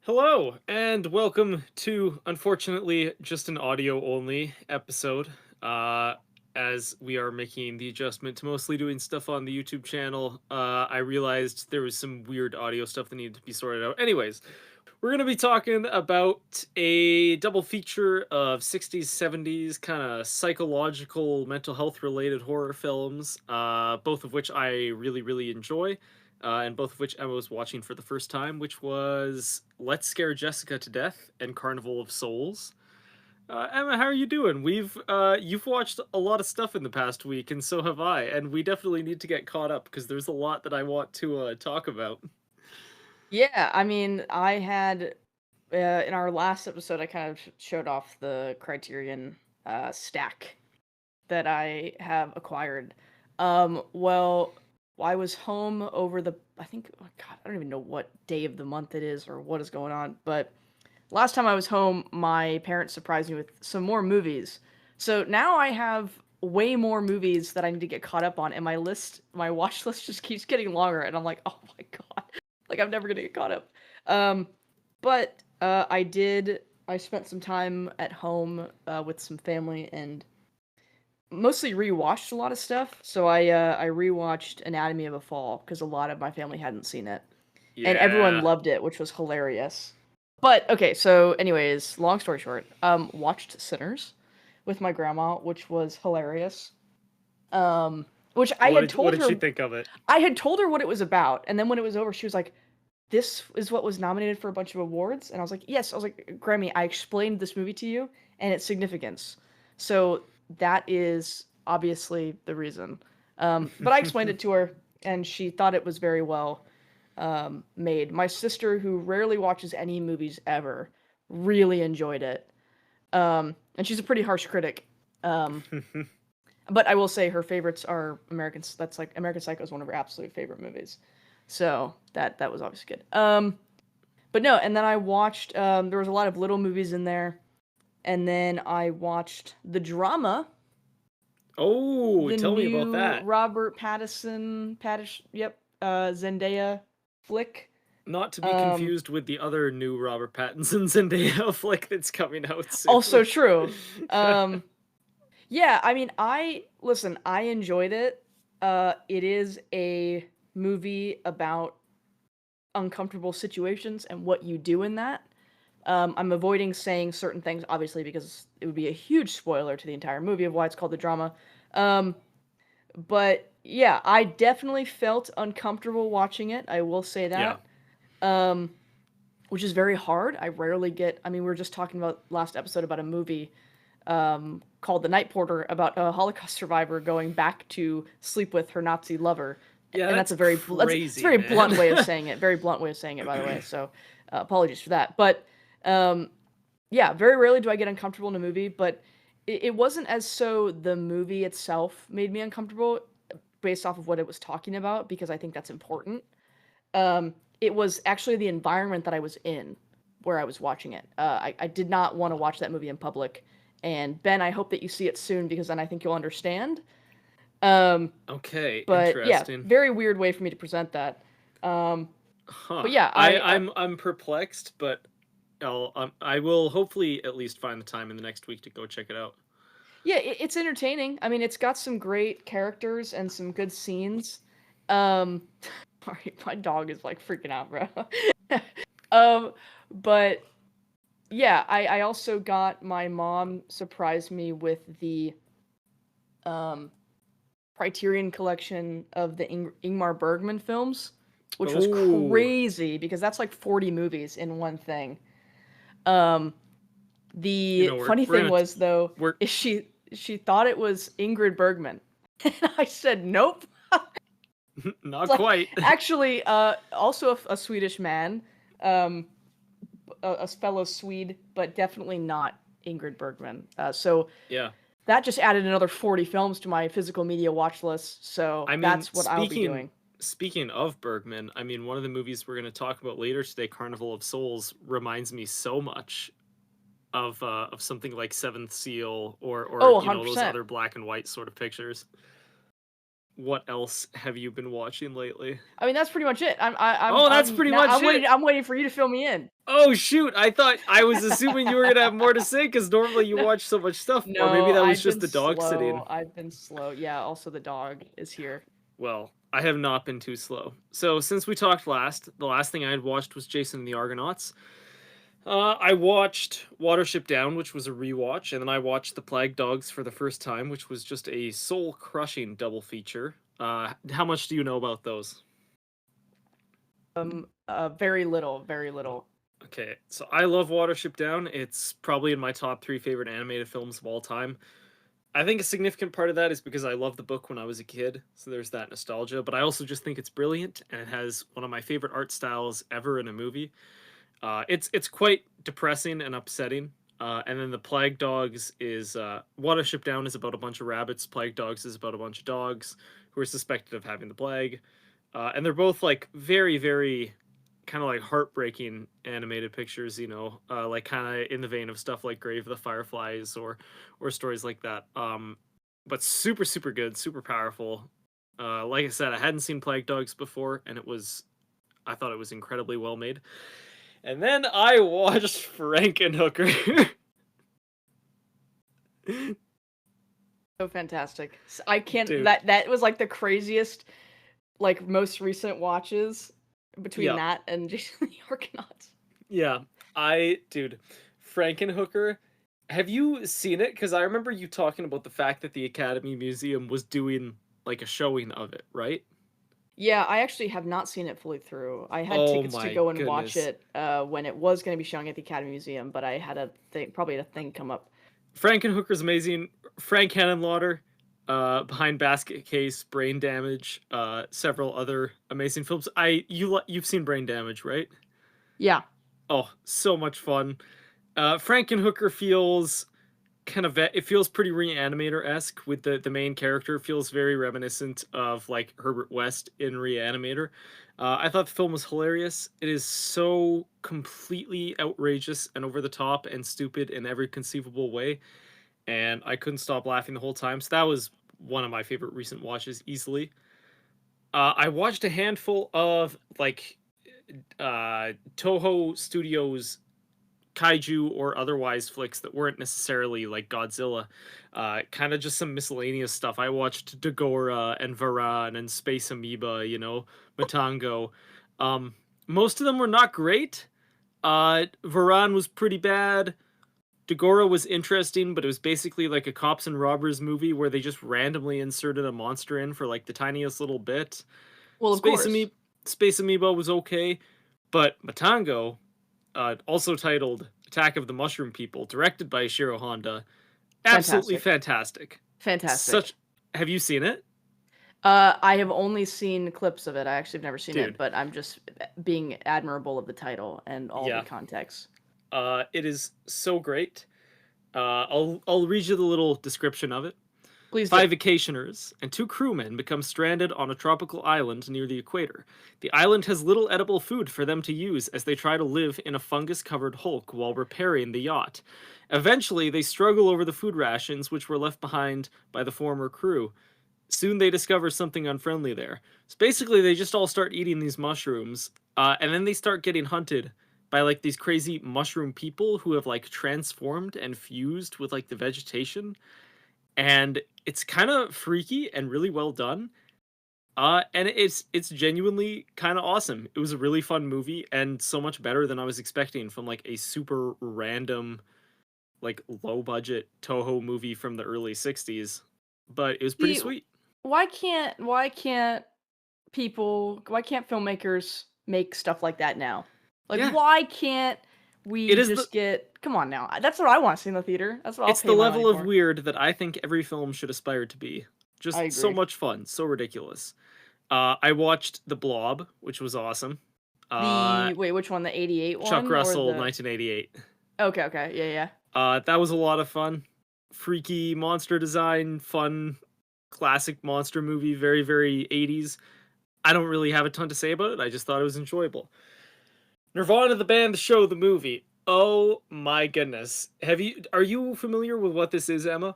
Hello, and welcome to, unfortunately, just an audio only episode. Uh, as we are making the adjustment to mostly doing stuff on the YouTube channel, I realized there was some weird audio stuff that needed to be sorted out. Anyways, we're going to be talking about a double feature of 60s, 70s kind of psychological, mental health related horror films, both of which I really, really enjoy, and both of which Emma was watching for the first time, which was Let's Scare Jessica to Death and Carnival of Souls. Emma, how are you doing? You've watched a lot of stuff in the past week, and so have I, and we definitely need to get caught up because there's a lot that I want to talk about. Yeah, I mean, I had in our last episode, I kind of showed off the Criterion stack that I have acquired. Well, I was home over I think, oh God, I don't even know what day of the month it is or what is going on, but last time I was home, my parents surprised me with some more movies. So now I have way more movies that I need to get caught up on, and my watch list just keeps getting longer, and I'm like, oh my God, like I'm never gonna get caught up. Um, but I spent some time at home with some family and mostly rewatched a lot of stuff. So I rewatched Anatomy of a Fall because a lot of my family hadn't seen it, and everyone Yeah. loved it, which was hilarious. But okay, so anyways, long story short, watched Sinners with my grandma, which was hilarious. Which What did she think of it? I had told her what it was about, and then when it was over, she was like, "This is what was nominated for a bunch of awards," and I was like, "Yes." I was like, "Grammy, I explained this movie to you and its significance, so that is obviously the reason." But I explained it to her, and she thought it was very well made. My sister, who rarely watches any movies ever, really enjoyed it. And she's a pretty harsh critic. Um, but I will say her favorites are Americans. That's like American Psycho is one of her absolute favorite movies. So that was obviously good. But no, and then I watched. There was a lot of little movies in there, and then I watched the drama, Oh, the tell me about new that. Robert yep, Zendaya flick. Not to be Um, confused with the other new Robert Pattinson Zendaya flick that's coming out Also soon. true. Um, yeah, I mean, I enjoyed it. It is a movie about uncomfortable situations and what you do in that. I'm avoiding saying certain things, obviously, because it would be a huge spoiler to the entire movie of why it's called the drama. Um, but yeah, I definitely felt uncomfortable watching it. I will say Yeah. that. Um, which is very hard. I rarely get. I mean, we were just talking about last episode about a movie called The Night Porter about a Holocaust survivor going back to sleep with her Nazi lover, Yeah, and that's that's a crazy, very blunt man. way of saying it. Very blunt way of saying it, by the way. So apologies for that. But um, yeah, very rarely do I get uncomfortable in a movie, but it wasn't as so the movie itself made me uncomfortable based off of what it was talking about because I think that's important. It was actually the environment that I was in where I was watching it. I did not want to watch that movie in public. And Ben, I hope that you see it soon because then I think you'll understand. Um, Okay, but yeah, interesting. very weird way for me to present that. Um, Huh. but yeah, I'm perplexed, but I will hopefully at least find the time in the next week to go check it out. yeah, it's entertaining. I mean, it's got some great characters and some good scenes. Um, sorry, my dog is like freaking out, bro. um, but yeah, I also got my mom surprised me with the um Criterion collection of the Ingmar Bergman films, which was Oh, crazy because that's like 40 movies in one thing. Um, you the know, funny we're thing gonna was though, we're is she thought it was Ingrid Bergman, and I said nope. not Like quite. actually, also a Swedish man, um, a fellow Swede, but definitely not Ingrid Bergman. So Yeah. that just added another 40 films to my physical media watch list. So I mean, that's what I'll be doing. speaking of Bergman, I mean, one of the movies we're going to talk about later today, Carnival of Souls, reminds me so much of something like Seventh Seal or Oh, you know those 100%. other black and white sort of pictures. what else have you been watching lately? I mean, that's pretty much it. Oh, that's pretty much it. I'm waiting for you to fill me in. Oh shoot! I thought I was assuming you were gonna have more to say because normally you No, watch so much stuff, or maybe no, that was I've just been the dog slow. sitting. I've been slow. Yeah, also the dog is here. Well, I have not been too slow. So since we talked last, the last thing I had watched was Jason and the Argonauts. I watched Watership Down, which was a rewatch, and then I watched The Plague Dogs for the first time, which was just a soul-crushing double feature. How much do you know about those? Very little, very little. Okay, so I love Watership Down. It's probably in my top 3 favorite animated films of all time. I think a significant part of that is because I loved the book when I was a kid, so there's that nostalgia, but I also just think it's brilliant, and it has one of my favorite art styles ever in a movie. It's quite depressing and upsetting. And then the Plague Dogs is Watership Down is about a bunch of rabbits. Plague Dogs is about a bunch of dogs who are suspected of having the plague. And they're both like very, very kind of like heartbreaking animated pictures, like kind of in the vein of stuff like Grave of the Fireflies or stories like that. But super, super good, super powerful. Like I said, I hadn't seen Plague Dogs before, and I thought it was incredibly well made. And then I watched Frankenhooker. So fantastic. I can't. Dude. That was like the craziest, like most recent watches between Yeah. that and Jason the Argonauts. Yeah, dude, Frankenhooker. Have you seen it? Because I remember you talking about the fact that the Academy Museum was doing like a showing of it, right? Yeah, I actually have not seen it fully through. I had Oh tickets to my go and watch goodness. it when it was going to be showing at the Academy Museum, but I had a thing, probably a thing come up. Frankenhooker's amazing. Frank Henenlotter, behind Basket Case, Brain Damage, several other amazing films. You've seen Brain Damage, right? Yeah. Oh, so much fun. Frankenhooker feels it feels pretty Reanimator-esque with the main character. It feels very reminiscent of like Herbert West in Reanimator. I thought the film was hilarious. It is so completely outrageous and over the top and stupid in every conceivable way, and I couldn't stop laughing the whole time. So that was one of my favorite recent watches easily. I watched a handful of like Toho Studios kaiju or otherwise flicks that weren't necessarily like Godzilla. Kind of just some miscellaneous stuff. I watched Dagora and Varan and Space Amoeba, Matango. Most of them were not great. Varan was pretty bad. Dagora was interesting, but it was basically like a cops and robbers movie where they just randomly inserted a monster in for like the tiniest little bit. Well, of Space course. Amoeba, Space Amoeba was okay, but Matango, also titled Attack of the Mushroom People, directed by Ishiro Honda. Absolutely fantastic. Fantastic. Have you seen it? I have only seen clips of it. I actually have never seen Dude. it, but I'm just being admirable of the title and all the context. It is so great. I'll read you the little description of it. Please Five do. vacationers and 2 crewmen become stranded on a tropical island near the equator. The island has little edible food for them to use as they try to live in a fungus-covered hulk while repairing the yacht. Eventually, they struggle over the food rations which were left behind by the former crew. Soon they discover something unfriendly there. So basically, they just all start eating these mushrooms, and then they start getting hunted by like these crazy mushroom people who have like transformed and fused with like the vegetation, and it's kind of freaky and really well done. And it's genuinely kind of awesome. It was a really fun movie and so much better than I was expecting from like a super random, like low budget Toho movie from the early '60s. But it was pretty See, sweet. why can't filmmakers make stuff like that now? Like, Yeah. why can't we It is just get? Come on now, that's what I want to see in the theater. That's what I'll It's pay the my money level of for. weird that I think every film should aspire to be. I Just so agree. much fun, so ridiculous. I watched The Blob, which was awesome. Wait, which one? The 88 one? Chuck Russell, or the... 1988. Okay, yeah. That was a lot of fun. Freaky monster design, fun, classic monster movie, very, very 80s. I don't really have a ton to say about it. I just thought it was enjoyable. Nirvana, the band, the show, the movie. Oh my goodness. Are you familiar with what this is, Emma?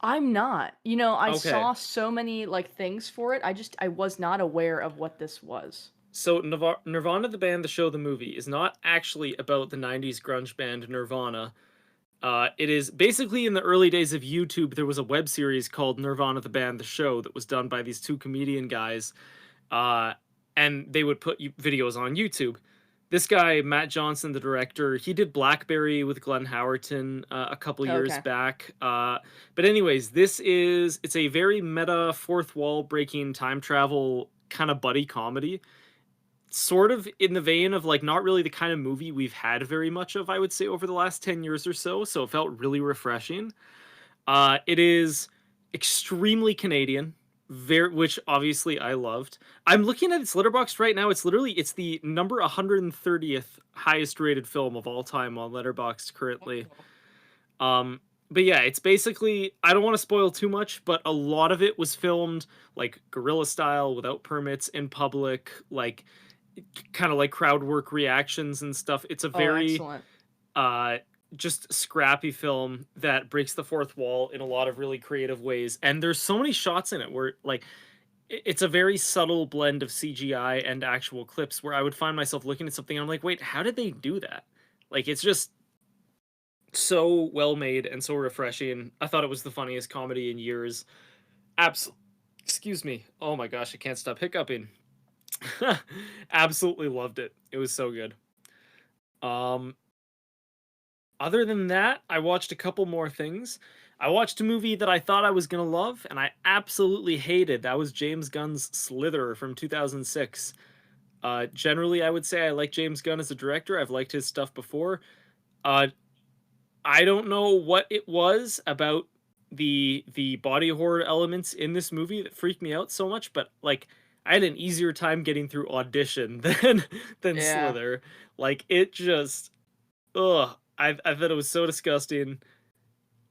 I'm not. You know, I Okay. saw so many like things for it. I was not aware of what this was. So Nirvana the band, the show, the movie is not actually about the 90s grunge band Nirvana. It is basically in the early days of YouTube, there was a web series called Nirvana the Band, the show that was done by these two comedian guys. Uh, and they would put videos on YouTube. This guy, Matt Johnson, the director, he did Blackberry with Glenn Howerton a couple years Okay. back. But anyways, it's a very meta, fourth wall breaking time travel kind of buddy comedy, sort of in the vein of like not really the kind of movie we've had very much of, I would say, over the last 10 years or so. So it felt really refreshing. It is extremely Canadian, very, which obviously I loved. I'm looking at its Letterboxd right now. It's the number 130th highest rated film of all time on Letterboxd currently. Oh. Um, but yeah, it's basically, I don't want to spoil too much, but a lot of it was filmed like guerrilla style without permits in public, like kind of like crowd work reactions and stuff. It's a Oh, very excellent. uh just scrappy film that breaks the fourth wall in a lot of really creative ways. And there's so many shots in it where like it's a very subtle blend of CGI and actual clips where I would find myself looking at something and I'm like, wait, how did they do that? Like it's just so well made and so refreshing. I thought it was the funniest comedy in years. Absolutely. Excuse me. Oh my gosh, I can't stop hiccuping. Absolutely loved it. It was so good. Um, Other than that, I watched a couple more things. I watched a movie that I thought I was gonna love, and I absolutely hated. That was James Gunn's Slither from 2006. Generally, I would say I like James Gunn as a director. I've liked his stuff before. Uh, I don't know what it was about the body horror elements in this movie that freaked me out so much, but like I had an easier time getting through Audition than Yeah. Slither. Like it just ugh, I thought it was so disgusting.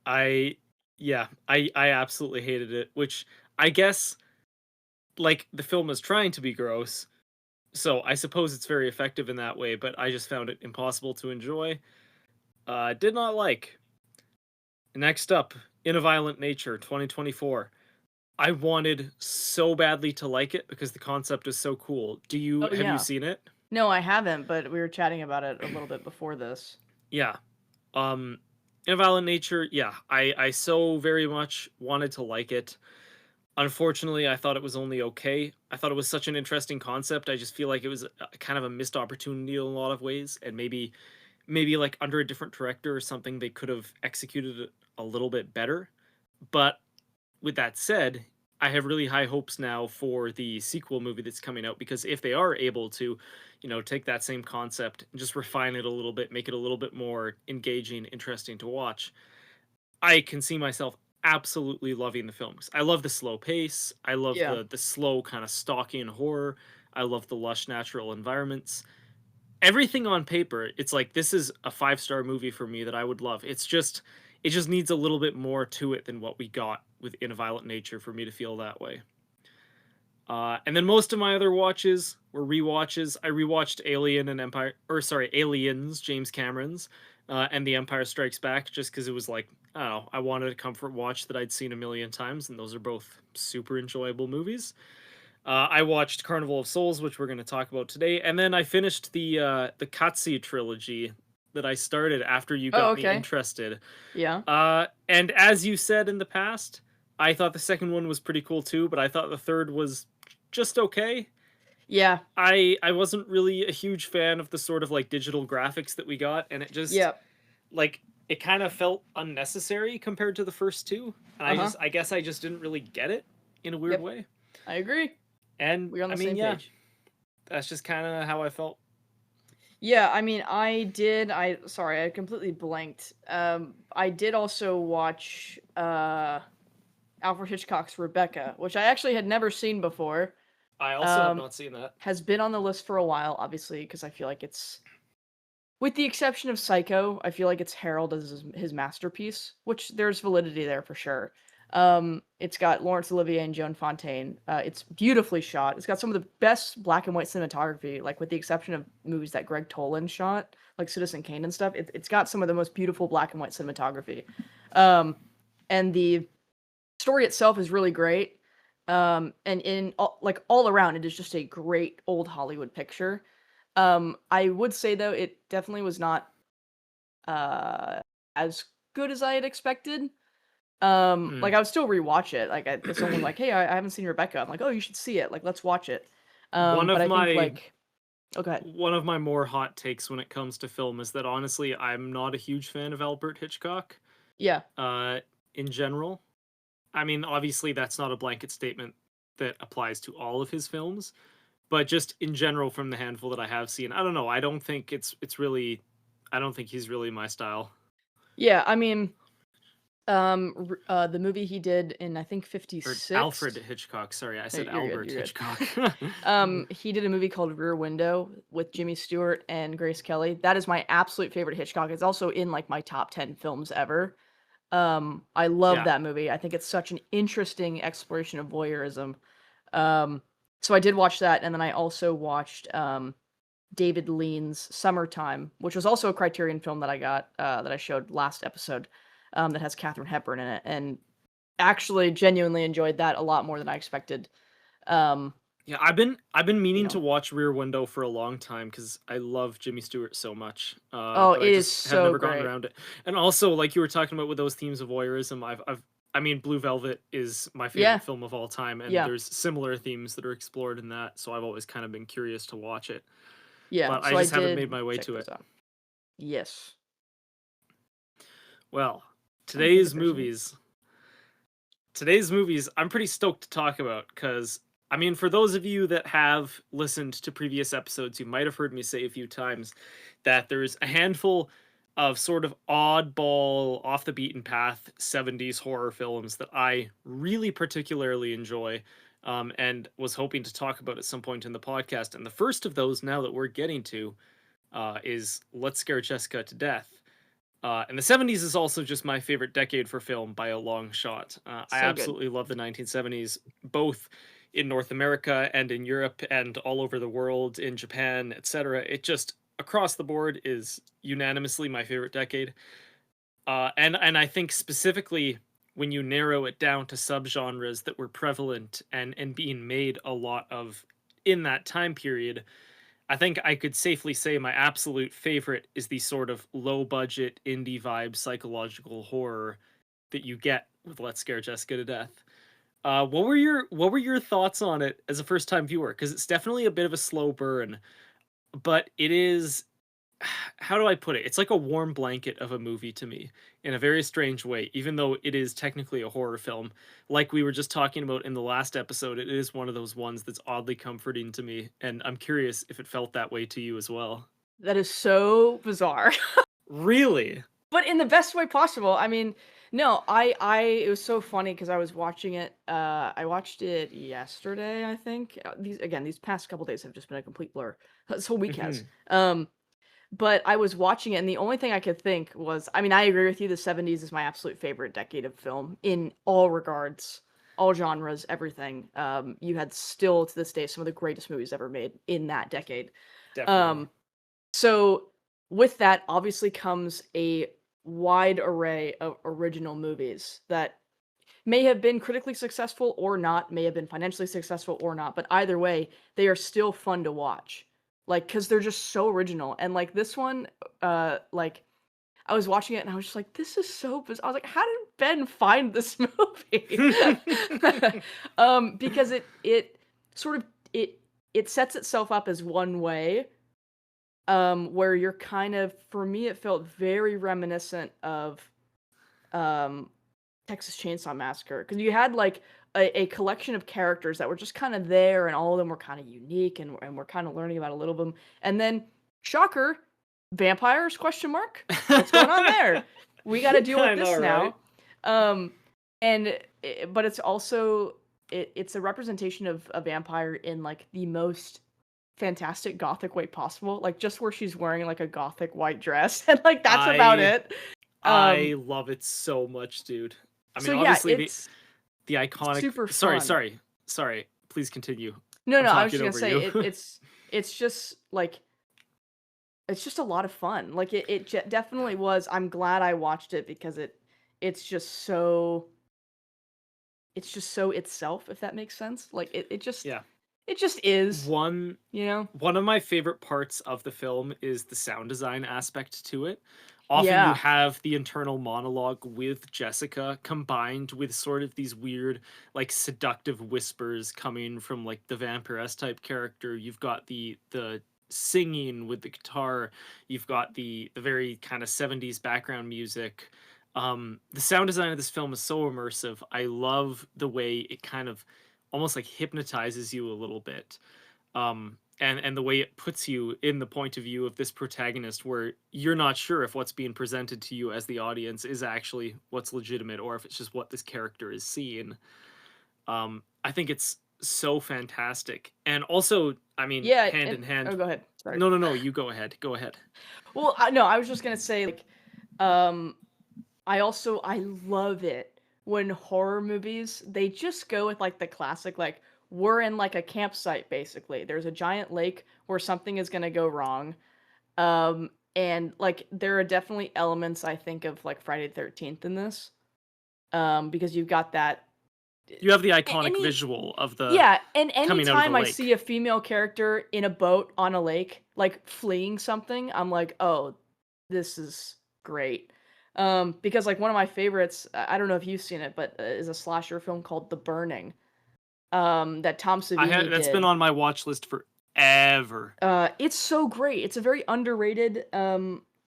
I yeah, I absolutely hated it, which I guess like the film is trying to be gross, so I suppose it's very effective in that way, but I just found it impossible to enjoy. Did not like. Next up, In a Violent Nature 2024. I wanted so badly to like it because the concept is so cool. Oh, Have you yeah. seen it? No, I haven't, but we were chatting about it a little bit before this. Yeah. In a Violent Nature, yeah, I so very much wanted to like it. Unfortunately, I thought it was only okay. I thought it was such an interesting concept. I just feel like it was kind of a missed opportunity in a lot of ways, and maybe like under a different director or something, they could have executed it a little bit better. But with that said, I have really high hopes now for the sequel movie that's coming out because if they are able to, take that same concept and just refine it a little bit, make it a little bit more engaging, interesting to watch, I can see myself absolutely loving the films. I love the slow pace. I love Yeah. the slow kind of stalking horror. I love the lush natural environments. Everything on paper, it's like this is a five-star movie for me that I would love. It just needs a little bit more to it than what we got with In a Violent Nature for me to feel that way. And then most of my other watches were rewatches. I rewatched Aliens, James Cameron's, and The Empire Strikes Back, just because it was like, I don't know, I wanted a comfort watch that I'd seen a million times, and those are both super enjoyable movies. I watched Carnival of Souls, which we're going to talk about today, and then I finished the Katsi trilogy that I started after you Oh, got me okay. interested. Yeah. And as you said in the past, I thought the second one was pretty cool too, but I thought the third was just okay. Yeah. I wasn't really a huge fan of the sort of like digital graphics that we got, and it just Yep. like it kind of felt unnecessary compared to the first two. And Uh-huh. I guess I just didn't really get it in a weird Yep. way. I agree. And We're on I the mean, same yeah, page. that's just kind of how I felt. Yeah, I mean, I sorry, I completely blanked. I did also watch Alfred Hitchcock's Rebecca, which I actually had never seen before. I also have Um, not seen that. has been on the list for a while, obviously, because I feel like it's, with the exception of Psycho, I feel like it's heralded as his masterpiece, which there's validity there for sure. It's got Laurence Olivier and Joan Fontaine. It's beautifully shot. It's got some of the best black and white cinematography, like with the exception of movies that Greg Toland shot, like Citizen Kane and stuff. It's got some of the most beautiful black and white cinematography. Um, and the story itself is really great. And like all around, it is just a great old Hollywood picture. I would say though, it definitely was not uh as good as I had expected. Mm. Like I would still rewatch it. Like if someone was like, "Hey, I haven't seen Rebecca," I'm like, "Oh, you should see it. Like, let's watch it." One But of I think my like, oh, go ahead. one of my more hot takes when it comes to film is that honestly, I'm not a huge fan of Albert Hitchcock. Yeah, Uh, in general, I mean, obviously that's not a blanket statement that applies to all of his films, but just in general, from the handful that I have seen, I don't know. I don't think it's really. I don't think he's really my style. yeah. I mean, the movie he did in I think Or Alfred '56. Hitchcock. Sorry, I No, said you're good. Albert You're good. Hitchcock. He did a movie called Rear Window with Jimmy Stewart and Grace Kelly. That is my absolute favorite Hitchcock. It's also in like my top 10 films ever. I love Yeah, that movie. I think it's such an interesting exploration of voyeurism. Um, so I did watch that, and then I also watched David Lean's Summertime, which was also a Criterion film that I got that I showed last episode. That has Katharine Hepburn in it, and actually genuinely enjoyed that a lot more than I expected. Um, yeah. I've been you meaning to know, watch Rear Window for a long time because I love Jimmy Stewart so much. oh, But it I is just have so never gotten great. around it. And also, like you were talking about with those themes of voyeurism, I mean, Blue Velvet is my Yeah, favorite film of all time, and yeah, there's similar themes that are explored in that. So I've always kind of been curious to watch it, yeah. but I So I just haven't made did my way check to those it. out. Yes. Well, Oh, hey, the today's person. movies today's movies I'm pretty stoked to talk about because I mean, for those of you that have listened to previous episodes, you might have heard me say a few times that there's a handful of sort of oddball, off the beaten path 70s horror films that I really particularly enjoy, and was hoping to talk about at some point in the podcast. And the first of those, now that we're getting to, is Let's Scare Jessica to Death. And the 70s is also just my favorite decade for film by a long shot. I So good. absolutely love the 1970s, both in North America and in Europe and all over the world, in Japan, etc. It just, across the board, is unanimously my favorite decade. And I think specifically when you narrow it down to subgenres that were prevalent and being made a lot of in that time period, I think I could safely say my absolute favorite is the sort of low budget indie vibe psychological horror that you get with Let's Scare Jessica to Death. What were your thoughts on it as a first time viewer? Because it's definitely a bit of a slow burn, but it is, how do I put it? It's like a warm blanket of a movie to me in a very strange way, even though it is technically a horror film. Like we were just talking about in the last episode, it is one of those ones that's oddly comforting to me, and I'm curious if it felt that way to you as well. That is so bizarre. Really? But in the best way possible. I mean, no, I it was so funny because I was watching it. I watched it yesterday, I think. These past couple days have just been a complete blur. This whole week has. Hmm. But I was watching it, and the only thing I could think was, I mean, I agree with you. The '70s is my absolute favorite decade of film in all regards, all genres, everything. You had still to this day some of the greatest movies ever made in that decade. Definitely. Um, so with that obviously comes a wide array of original movies that may have been critically successful or not, may have been financially successful or not, but either way, they are still fun to watch. Like, cause they're just so original. And like this one, like I was watching it and I was just like, this is so bizarre. I was like, how did Ben find this movie? Because it sort of it sets itself up as one way, where you're kind of, for me, it felt very reminiscent of um Texas Chainsaw Massacre, because you had like a collection of characters that were just kind of there, and all of them were kind of unique, and we're kind of learning about a little of them. And then, shocker, vampires? Question mark. What's going on there? We got to deal with I know, this right? now. Um, but it's also it's a representation of a vampire in like the most fantastic gothic way possible. Like just where she's wearing like a gothic white dress, and like that's about I it. I Um, love it so much, dude. I so mean, yeah, obviously it's the iconic. super Sorry, fun. sorry, sorry. Please continue. No, I'm no, I was talking just gonna over say you. it's just like it's just a lot of fun. Like definitely was. I'm glad I watched it because it's just so it's just so itself, if that makes sense. Like Yeah. it just is, One you know? one of my favorite parts of the film is the sound design aspect to it. Often you Yeah. have the internal monologue with Jessica combined with sort of these weird, like seductive whispers coming from like the vampiress type character. You've got the singing with the guitar. You've got the very kind of 70s background music. The sound design of this film is so immersive. I love the way it kind of almost like hypnotizes you a little bit, and the way it puts you in the point of view of this protagonist where you're not sure if what's being presented to you as the audience is actually what's legitimate or if it's just what this character is seeing. I think it's so fantastic, and also, I mean, Yeah, hand and in hand. oh, go ahead. Sorry. No, no, no, you go ahead, go ahead. Well, no, I was just gonna say, like, um, I love it when horror movies, they just go with, like, the classic, like, we're in, like, a campsite, basically. There's a giant lake where something is gonna go wrong. And, like, there are definitely elements, I think, of, like, Friday the 13th in this, because you've got that You have the a iconic any visual of the yeah, and coming out of the anytime I see lake. a female character in a boat on a lake, like, fleeing something, I'm like, "Oh, this is great." Because, like, one of my favorites, I don't know if you've seen it, but, is a slasher film called The Burning, that Tom I had Savini That's been did. on my watch list forever. It's so great. It's a very underrated,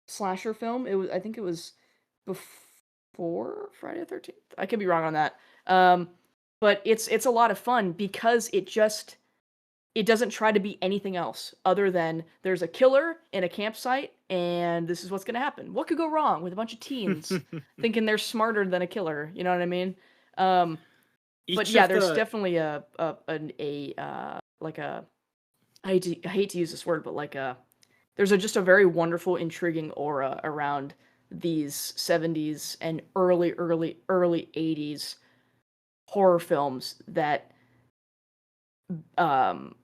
slasher film. I think it was before Friday the 13th? I could be wrong on that. Um, but it's a lot of fun because it doesn't try to be anything else other than there's a killer in a campsite and this is what's gonna happen. What could go wrong with a bunch of teens thinking they're smarter than a killer, you know what I mean? Um, but Each yeah, of there's the definitely like a I hate to use this word, but like there's just a very wonderful, intriguing aura around these 70s and early 80s horror films that um,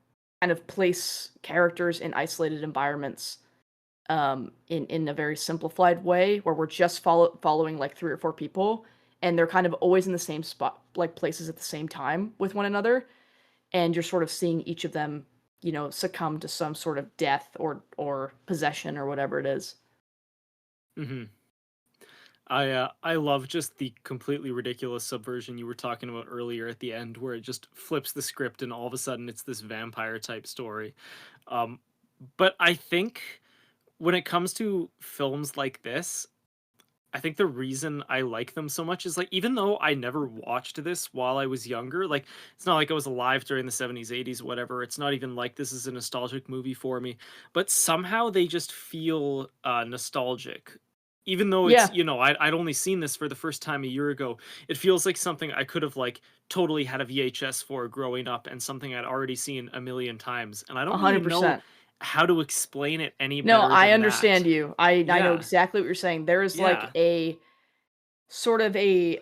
kind of place characters in isolated environments in a very simplified way, where we're just following like three or four people, and they're kind of always in the same spot, like places at the same time with one another, and you're sort of seeing each of them, succumb to some sort of death or possession or whatever it is. Mhm. I love just the completely ridiculous subversion you were talking about earlier at the end, where it just flips the script and all of a sudden it's this vampire type story. Um, but I think when it comes to films like this, I think the reason I like them so much is like even though I never watched this while I was younger, like it's not like I was alive during the 70s, 80s, whatever. It's not even like this is a nostalgic movie for me, but somehow they just feel nostalgic. Even though it's, Yeah, I'd only seen this for the first time a year ago, it feels like something I could have like totally had a VHS for growing up and something I'd already seen a million times. And I don't really know 100%. how to explain it any No, better I than understand that. you. I know Yeah. exactly what you're saying. There is like Yeah. a sort of a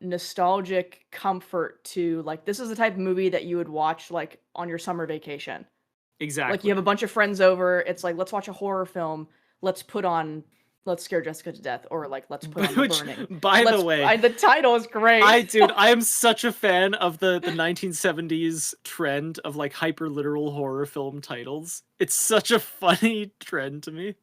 nostalgic comfort to, like, this is the type of movie that you would watch like on your summer vacation. Like, you have Exactly. a bunch of friends over, it's like, "Let's watch a horror film. Let's put on Let's Scare Jessica to Death," or, like, "Let's put on The Which, Burning." by the way, The title is great. I am such a fan of the 1970s trend of like hyper literal horror film titles. It's such a funny trend to me.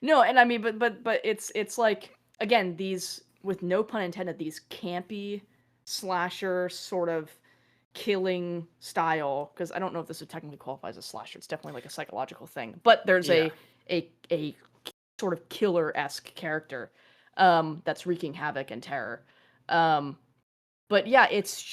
No, and I mean, but it's like, again, these, with no pun intended, these campy slasher sort of killing style, because I don't know if this would technically qualify as a slasher, it's definitely like a psychological thing, but there's Yeah. a sort of killer-esque character, that's wreaking havoc and terror. Um, but yeah, it's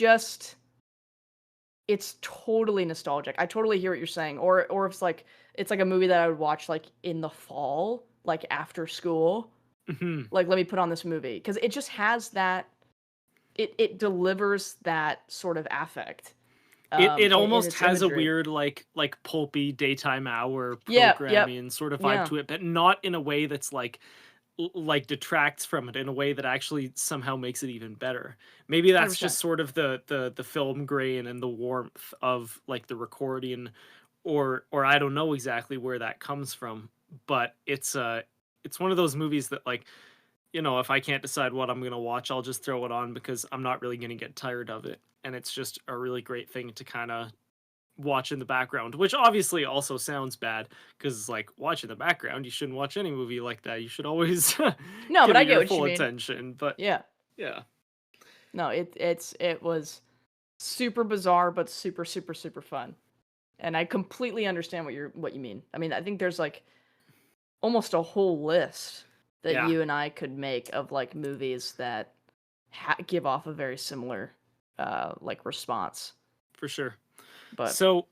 totally nostalgic. I totally hear what you're saying. Or it's like a movie that I would watch like in the fall, like after school. Mhm. Like, let me put on this movie because it just has that. It delivers that sort of affect. It In almost its has a imagery. weird like pulpy daytime hour Yeah. Yep. programming sort of vibe Yeah. to it, but not in a way that's like like detracts from it in a way that actually somehow makes it even better. Maybe Hundred that's just percent. sort of the film grain and the warmth of like the recording, or I don't know exactly where that comes from, but it's one of those movies that like if I can't decide what I'm gonna watch, I'll just throw it on because I'm not really gonna get tired of it. And it's just a really great thing to kind of watch in the background, which obviously also sounds bad because like watch in the background, you shouldn't watch any movie like that. You should always No, but give I it get your what you full mean. attention. But Yeah. yeah, No, it was super bizarre, but super, super, super fun. And I completely understand what you mean. I mean, I think there's like almost a whole list that yeah, you and I could make of like movies that give off a very similar like response. for sure. But So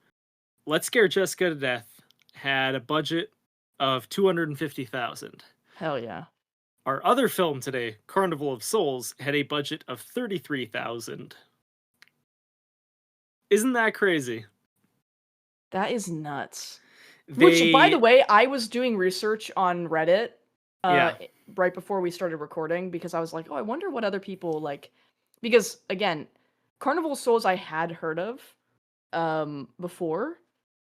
Let's Scare Jessica to Death had a budget of 250,000. hell yeah. Our other film today, Carnival of Souls, had a budget of 33,000. Isn't that crazy? That is nuts. Which, by the They, way, I was doing research on Reddit uh yeah, right before we started recording because I was like, "Oh, I wonder what other people like." Because again, Carnival of Souls I had heard of before,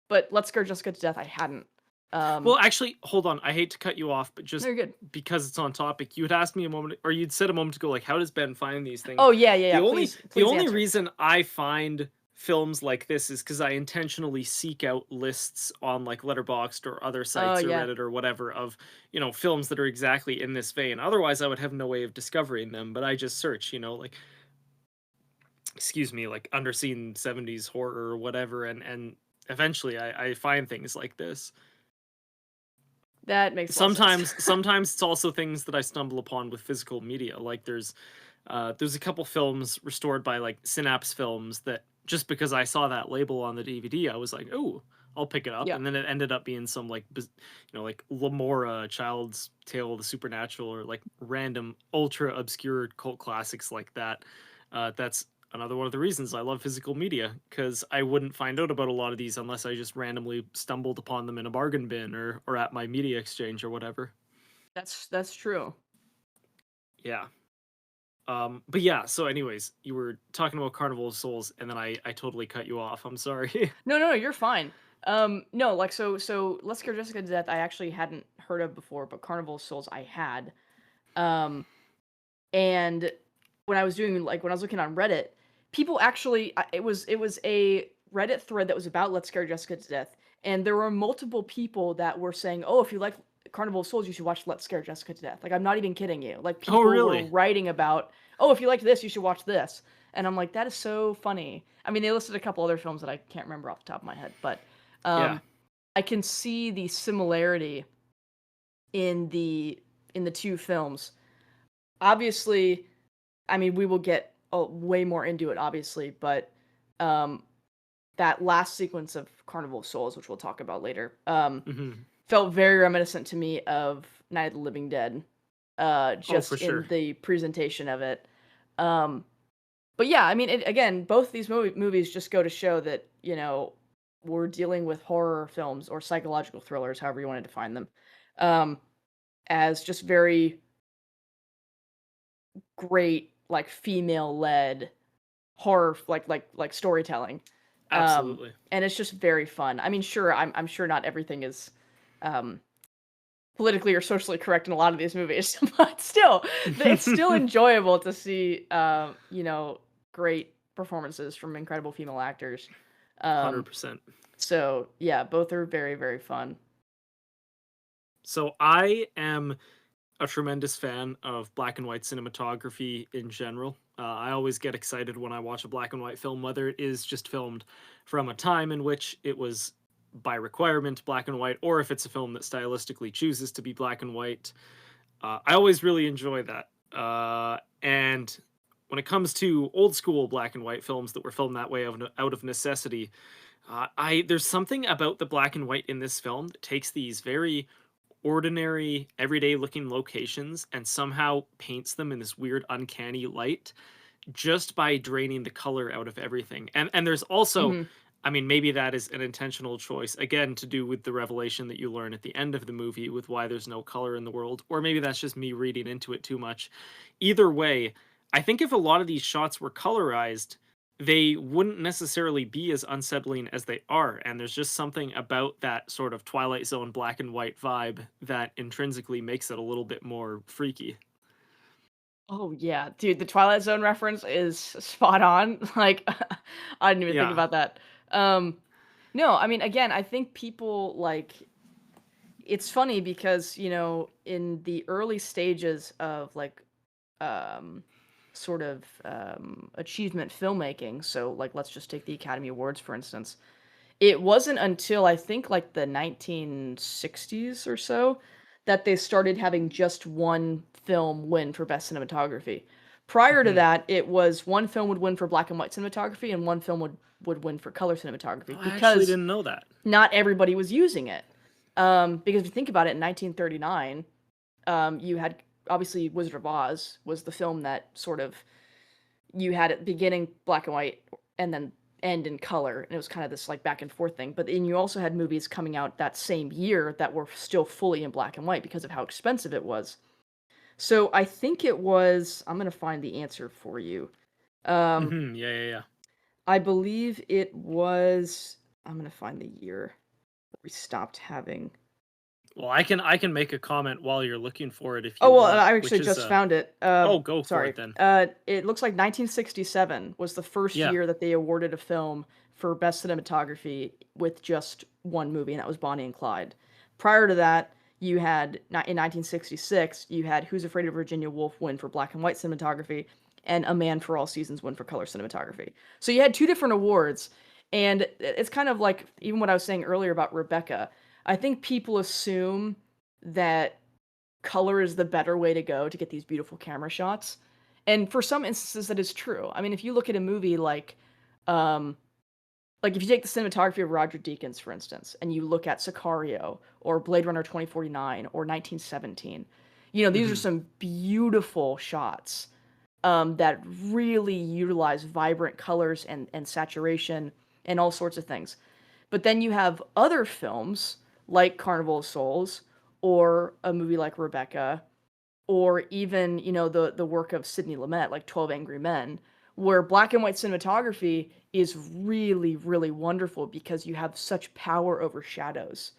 but Let's Go Jessica to Death I hadn't. well, actually, hold on. I hate to cut you off, but No, just you're good. because it's on topic, you had asked me a moment, or you'd said a moment ago, like, how does Ben find these things? Oh yeah, yeah, The yeah. only Please, the please only answer. reason I find films like this is because I intentionally seek out lists on like Letterboxd or other Oh sites or yeah. Reddit or whatever of films that are exactly in this vein. Otherwise, I would have no way of discovering them. But I just search, like excuse me, like underseen '70s horror or whatever, and eventually I find things like this. That makes a lot of sense. Sometimes it's also things that I stumble upon with physical media. Like there's a couple films restored by like Synapse Films that just because I saw that label on the DVD, I was like, oh, I'll pick it up, Yeah. and then it ended up being some like like Lamora, Child's Tale of the Supernatural, or like random ultra obscure cult classics like that. That's another one of the reasons I love physical media, because I wouldn't find out about a lot of these unless I just randomly stumbled upon them in a bargain bin or at my media exchange or whatever. That's true. Yeah. But yeah, so anyways, you were talking about Carnival of Souls, and then I totally cut you off. I'm sorry. No, no, you're fine. No, like so Let's Go Jessica to Death I actually hadn't heard of before, but Carnival of Souls I had. Um and when I was doing like when I was looking on Reddit, people actually it was a Reddit thread that was about Let's Scare Jessica to Death, and there were multiple people that were saying, "Oh, if you like Carnival of Souls, you should watch Let's Scare Jessica to Death." Like I'm not even kidding you. Like Oh, people were really? writing about, "Oh, if you like this, you should watch this." And I'm like, that is so funny. I mean, they listed a couple other films that I can't remember off the top of my head, but Yeah, um, I can see the similarity in the two films. Obviously, I mean, we will get way more into it, obviously, but um, that last sequence of Carnival of Souls, which we'll talk about later, hmm, felt very reminiscent to me of Night of the Living Dead, oh, for just in sure. the presentation of it. Um, but yeah, I mean, again, both these movies just go to show that we're dealing with horror films or psychological thrillers, however you want to define them, um, as just very great, like female led horror like storytelling. Absolutely. And it's just very fun. I mean, sure, I'm sure not everything is um politically or socially correct in a lot of these movies, but still, it's still enjoyable to see great performances from incredible female actors. Um 100%. so yeah, both are very, very fun. So I am a tremendous fan of black and white cinematography in general. I always get excited when I watch a black and white film, whether it is just filmed from a time in which it was by requirement black and white, or if it's a film that stylistically chooses to be black and white. I always really enjoy that. And when it comes to old school black and white films that were filmed that way out of necessity, I there's something about the black and white in this film that takes these very ordinary, everyday looking locations and somehow paints them in this weird, uncanny light just by draining the color out of everything. And there's also, Hmm. I mean, maybe that is an intentional choice, again, to do with the revelation that you learn at the end of the movie with why there's no color in the world, or maybe that's just me reading into it too much. Either way, I think if a lot of these shots were colorized, they wouldn't necessarily be as unsettling as they are. And there's just something about that sort of Twilight Zone black and white vibe that intrinsically makes it a little bit more freaky. Oh, yeah, dude, the Twilight Zone reference is spot on, like, I didn't even think Yeah. about that. Um, no, I mean, again, I think people, like it's funny because, in the early stages of, like, um, sort of, achievement filmmaking, so, like, let's just take the Academy Awards, for instance. It wasn't until I think, like, the 1960s or so that they started having just one film win for best cinematography. Prior to Mhm. that, it was one film would win for black and white cinematography and one film would win for color Oh, cinematography I actually because didn't know that. not everybody was using it. Because if you think about it, in 1939, you had obviously Wizard of Oz was the film that sort of you had it beginning black and white and then end in color, and it was kind of this like back and forth thing. But then you also had movies coming out that same year that were still fully in black and white because of how expensive it was. So I think it was. I'm gonna find the answer for you. Um, Yeah, yeah, yeah. I believe it was. I'm gonna find the year that we stopped having. Well, I can make a comment while you're looking for it if Oh you well, want, I which actually is just found it. oh, go for Sorry. it then. It looks like 1967 was the first Yeah. year that they awarded a film for best cinematography with just one movie, and that was Bonnie and Clyde. Prior to that, you had in 1966, you had Who's Afraid of Virginia Woolf win for black and white cinematography, and A Man for All Seasons win for color cinematography. So you had two different awards, and it's kind of like even what I was saying earlier about Rebecca. I think people assume that color is the better way to go to get these beautiful camera shots. And for some instances that is true. I mean, if you look at a movie um like if you take the cinematography of Roger Deakins, for instance, and you look at Sicario or Blade Runner 2049 or 1917, these are Mhm. some beautiful shots that really utilize vibrant colors and saturation and all sorts of things. But then you have other films like Carnival of Souls or a movie like Rebecca or even, the work of Sidney Lumet, like 12 Angry Men, where black and white cinematography is really, really wonderful because you have such power over shadows.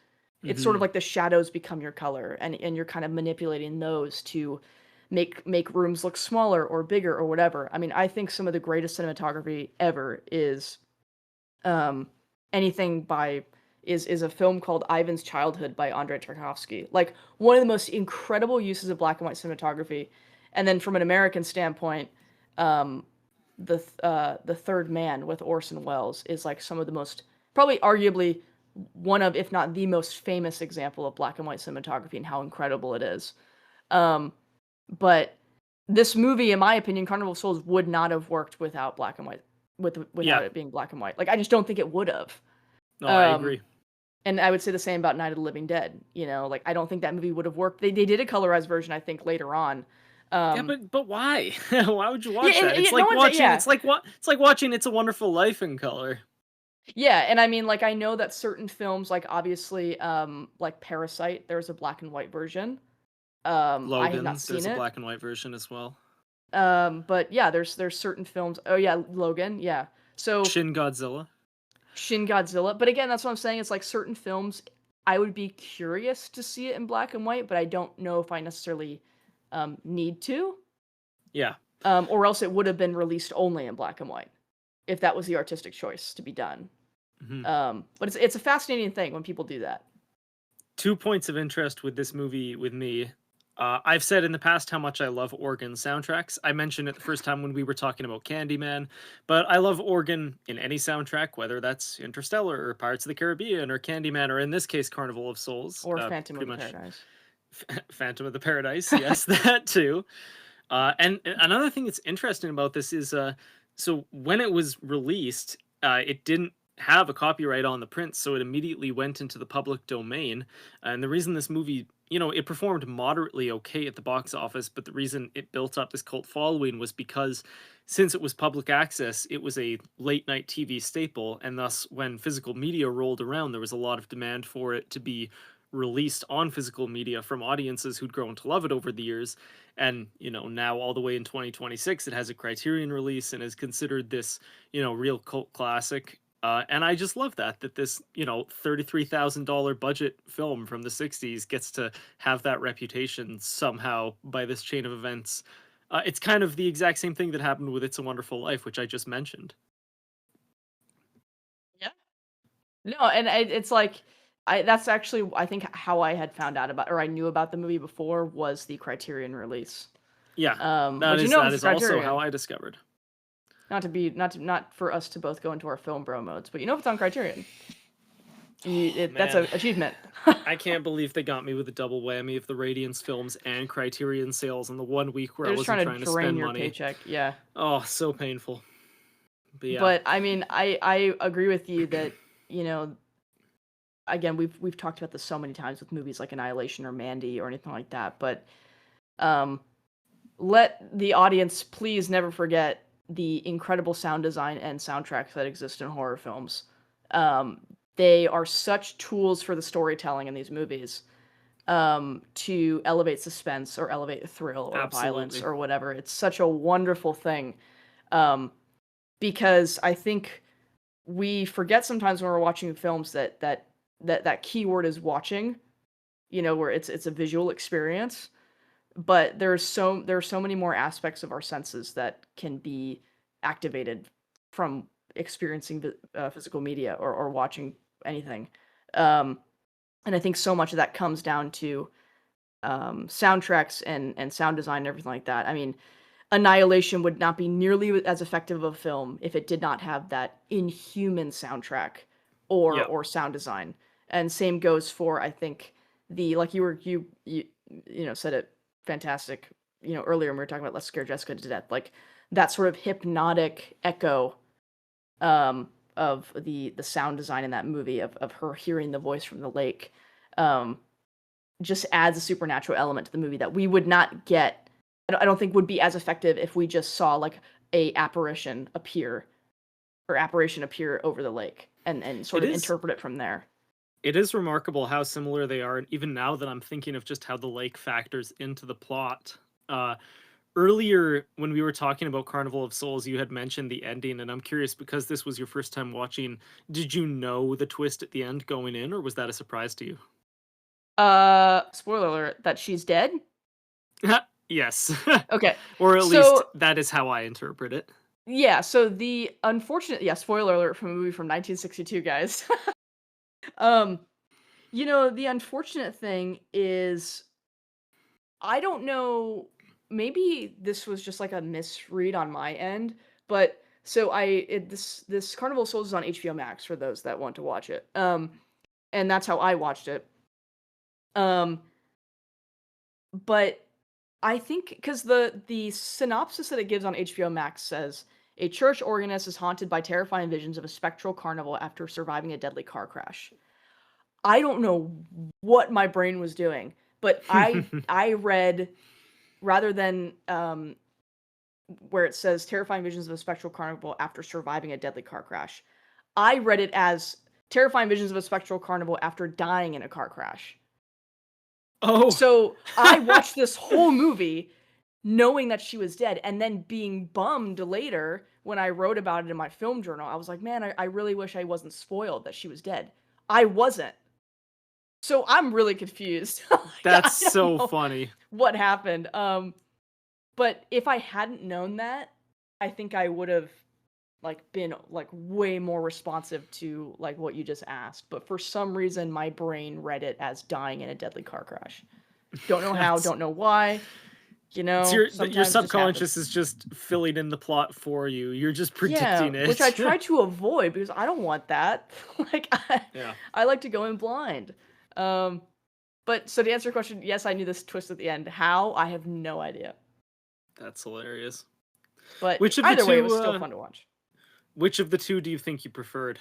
It's sort of Mhm. like the shadows become your color, and you're kind of manipulating those to make rooms look smaller or bigger or whatever. I mean, I think some of the greatest cinematography ever is um, anything by is a film called Ivan's Childhood by Andrei Tarkovsky. Like one of the most incredible uses of black and white cinematography. And then from an American standpoint, um, the Third Man with Orson Welles is like some of the most probably arguably one of if not the most famous example of black and white cinematography and how incredible it is. Um, but this movie, in my opinion, Carnival of Souls would not have worked without black and white, without Yeah. it being black and white. Like I just don't think it would have. No, I Um, agree. and I would say the same about Night of the Living Dead. Like I don't think that movie would have worked. They did a colorized version, I think, later on. Yeah, Um, but why? Why would you yeah, watch that? It's no like one's watching yeah, it's like what it's like watching It's a Wonderful Life in color. yeah, and I mean, like I know that certain films, like obviously, like Parasite, there's a black and white version. I have not Logan, seen there's a it. black and white version as well. But yeah, there's certain films. Oh yeah, Logan, yeah. So Shin Godzilla. Shin Godzilla. But again, that's what I'm saying. It's like certain films, I would be curious to see it in black and white, but I don't know if I necessarily need to. Yeah. Or else it would have been released only in black and white if that was the artistic choice to be done. Mhm. But it's a fascinating thing when people do that. 2 points of interest with this movie with me. I've said in the past how much I love organ soundtracks. I mentioned it the first time when we were talking about Candyman, but I love organ in any soundtrack, whether that's Interstellar or Pirates of the Caribbean or Candyman, or in this case, Carnival of Souls. Or Phantom of Pretty the much Paradise. Phantom of the Paradise. Yes, that too. And another thing that's interesting about this is so when it was released, it didn't have a copyright on the print, so it immediately went into the public domain. And the reason this movie, it performed moderately okay at the box office, but the reason it built up this cult following was because since it was public access, it was a late night TV staple, and thus when physical media rolled around, there was a lot of demand for it to be released on physical media from audiences who'd grown to love it over the years. And now all the way in 2026 it has a Criterion release and is considered this real cult classic. And I just love that this $33,000 budget film from the 60s gets to have that reputation somehow by this chain of events. It's kind of the exact same thing that happened with It's a Wonderful Life, which I just mentioned. Yeah. No, and it's like that's actually I think how I had found out about or I knew about the movie before was the Criterion release. Yeah, Which you know that it's is also Criterion. how I discovered. Not for us to both go into our film bro modes, but you know if it's on Criterion. That's Man, an achievement. I can't believe they got me with a double whammy of the Radiance films and Criterion sales in the 1 week where I They're just wasn't trying to trying to drain spend your money. paycheck. Yeah. Oh, so painful. But yeah. But I mean, I agree with you that, you know, again, we've talked about this so many times with movies like Annihilation or Mandy or anything like that, but um let the audience please never forget the incredible sound design and soundtracks that exist in horror films. They are such tools for the storytelling in these movies, to elevate suspense or elevate thrill or violence Absolutely. or whatever. It's such a wonderful thing, um, because I think we forget sometimes when we're watching films that keyword is watching. You know, where it's a visual experience, but there are so many more aspects of our senses that can be activated from experiencing physical media or watching anything. Um, and I think so much of that comes down to soundtracks and sound design and everything like that. I mean, Annihilation would not be nearly as effective of a film if it did not have that inhuman soundtrack Yeah. or sound design. And same goes for I think the like you know said it fantastic, you know, earlier when we were talking about Let's Scare Jessica to Death, like that sort of hypnotic echo of the sound design in that movie of her hearing the voice from the lake. Um just adds a supernatural element to the movie that we would not get. I don't think would be as effective if we just saw like a apparition appear over the lake and sort It of is interpret it from there. it is remarkable how similar they are, and even now that I'm thinking of just how the lake factors into the plot. Uh Earlier when we were talking about Carnival of Souls, you had mentioned the ending, and I'm curious because this was your first time watching, did you know the twist at the end going in, or was that a surprise to you? Spoiler alert that she's dead. Yes. Okay. Or at least So that is how I interpret it. yeah, so the unfortunate yeah, spoiler alert from a movie from 1962, guys. um you know, the unfortunate thing is I don't know, maybe this was just like a misread on my end, but so this Carnival of Souls is on HBO Max for those that want to watch it. And that's how I watched it. Um but I think cuz the synopsis that it gives on HBO Max says a church organist is haunted by terrifying visions of a spectral carnival after surviving a deadly car crash. I don't know what my brain was doing, but I read rather than where it says terrifying visions of a spectral carnival after surviving a deadly car crash. I read it as terrifying visions of a spectral carnival after dying in a car crash. Oh. So I watched this whole movie knowing that she was dead and then being bummed later when I wrote about it in my film journal. I was like, man, I really wish I wasn't spoiled that she was dead. I wasn't. So I'm really confused. Like, That's I don't so know funny. what happened. But if I hadn't known that, I think I would have like been like way more responsive to like what you just asked. But for some reason my brain read it as dying in a deadly car crash. Don't know how, That's don't know why. You it's know, your sometimes it just subconscious happens. is just filling in the plot for you. You're just Yeah, predicting which I it. try to avoid because I don't want that. Like Yeah, I like to go in blind. Um but so to answer your question, yes, I knew this twist at the end. How? I have no idea. that's hilarious. But Which of the either way, it was two still fun to watch. which of the two do you think you preferred?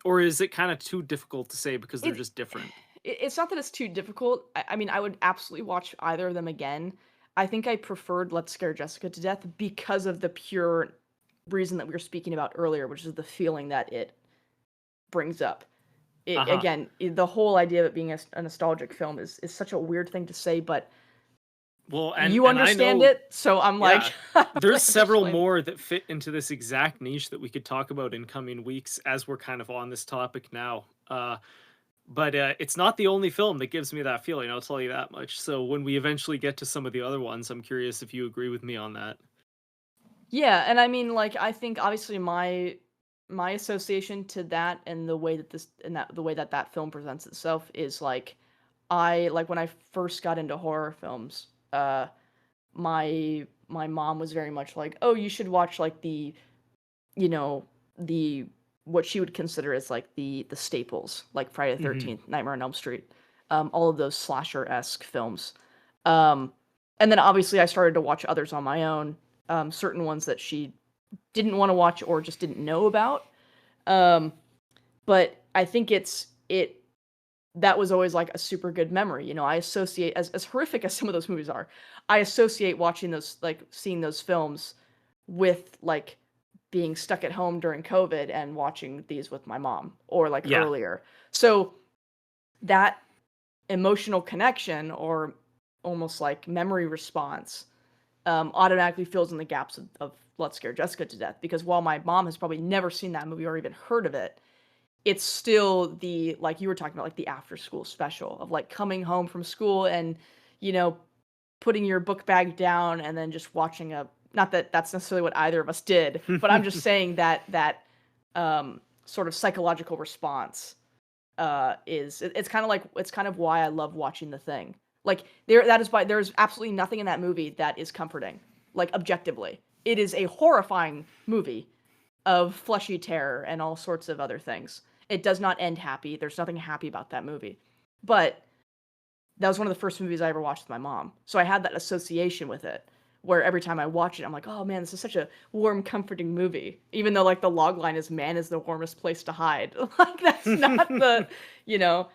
Or is it kind of too difficult to say because they're It just different? it's not that it's too difficult. I mean, I would absolutely watch either of them again. I think I preferred Let's Scare Jessica to Death because of the pure reason that we were speaking about earlier, which is the feeling that it brings up. Uh-huh. The whole idea of it being a nostalgic film is such a weird thing to say, but Well, you and I understand know, it, so I'm like, yeah, I there's have to several explain. more that fit into this exact niche that we could talk about in coming weeks as we're kind of on this topic now. but it's not the only film that gives me that feeling. I'll tell you that much. So when we eventually get to some of the other ones, I'm curious if you agree with me on that. Yeah, and I mean, like, I think obviously my association to that and the way that the way that that film presents itself is like I like when I first got into horror films, my mom was very much like, "Oh, you should watch like you know, the what she would consider as like the staples, like Friday the Hmm. 13th, Nightmare on Elm Street, all of those slasher-esque films." Um, and then obviously I started to watch others on my own, certain ones that she didn't want to watch or just didn't know about. Um, but I think it that was always like a super good memory. I associate as horrific as some of those movies are, I associate watching those like seeing those films with like being stuck at home during COVID and watching these with my mom or like Yeah. earlier. So that emotional connection or almost like memory response automatically fills in the gaps of Let's Scare Jessica to Death because while my mom has probably never seen that movie or even heard of it, it's still the like you were talking about like the after school special of like coming home from school and you know putting your book bag down and then just watching a not that that's necessarily what either of us did, but I'm just saying that sort of psychological response it's kind of like it's kind of why I love watching The Thing. Like that is why there's absolutely nothing in that movie that is comforting. Like objectively, it is a horrifying movie of fleshy terror and all sorts of other things. It does not end happy. There's nothing happy about that movie. But that was one of the first movies I ever watched with my mom. So I had that association with it where every time I watch it, I'm like, oh man, this is such a warm, comforting movie. Even though like the log line is man is the warmest place to hide. Like that's not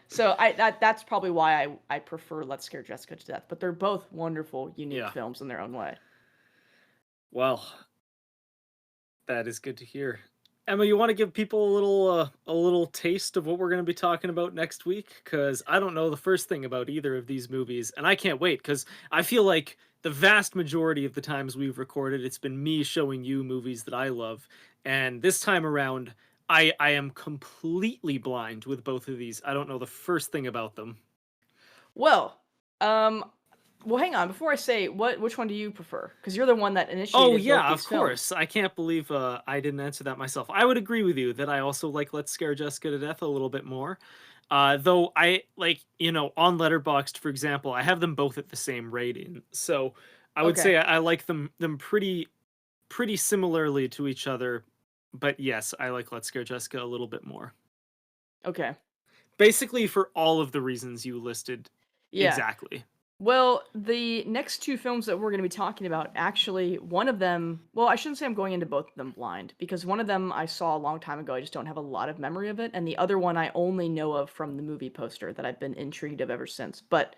so that's probably why I prefer Let's Scare Jessica to Death. But they're both wonderful, unique Yeah. films in their own way. Well, that is good to hear. Emma, you want to give people a little taste of what we're going to be talking about next week? Because I don't know the first thing about either of these movies, and I can't wait. Because I feel like the vast majority of the times we've recorded, it's been me showing you movies that I love, and this time around, I am completely blind with both of these. I don't know the first thing about them. Well, um, well, hang on. Before I say which one do you prefer? Because you're the one that Oh initiated both yeah, of these films. course. I can't believe I didn't answer that myself. I would agree with you that I also like Let's Scare Jessica to Death a little bit more. Though I like, on Letterboxd, for example, I have them both at the same rating. So I would Okay. say I like them pretty similarly to each other. But yes, I like Let's Scare Jessica a little bit more. Okay. Basically for all of the reasons you listed Yeah. exactly. Well, the next two films that we're going to be talking about, actually, one of them, well, I shouldn't say I'm going into both of them blind, because one of them I saw a long time ago, I just don't have a lot of memory of it, and the other one I only know of from the movie poster that I've been intrigued of ever since. But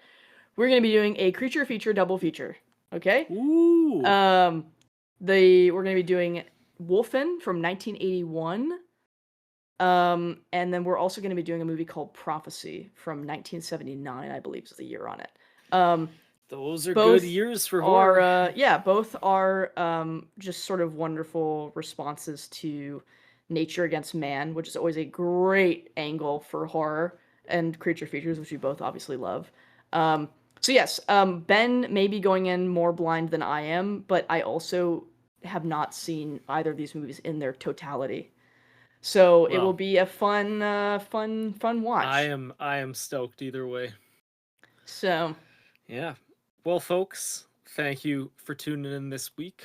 we're going to be doing a creature feature double feature, okay? Ooh. Um, we're going to be doing Wolfen from 1981, and then we're also going to be doing a movie called Prophecy from 1979, I believe is the year on it. Um, Those are good both years for are horror. both are just sort of wonderful responses to nature against man, which is always a great angle for horror and creature features, which we both obviously love. So yes, Ben may be going in more blind than I am, but I also have not seen either of these movies in their totality. So it will Well, be a fun watch. I am stoked either way. So Yeah. Well, folks, thank you for tuning in this week.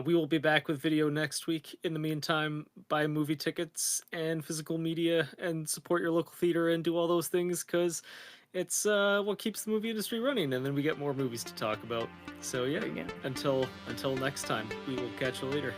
We will be back with video next week. In the meantime, buy movie tickets and physical media and support your local theater and do all those things because it's what keeps the movie industry running, and then we get more movies to talk about. So yeah, there you go. until next time, we will catch you later.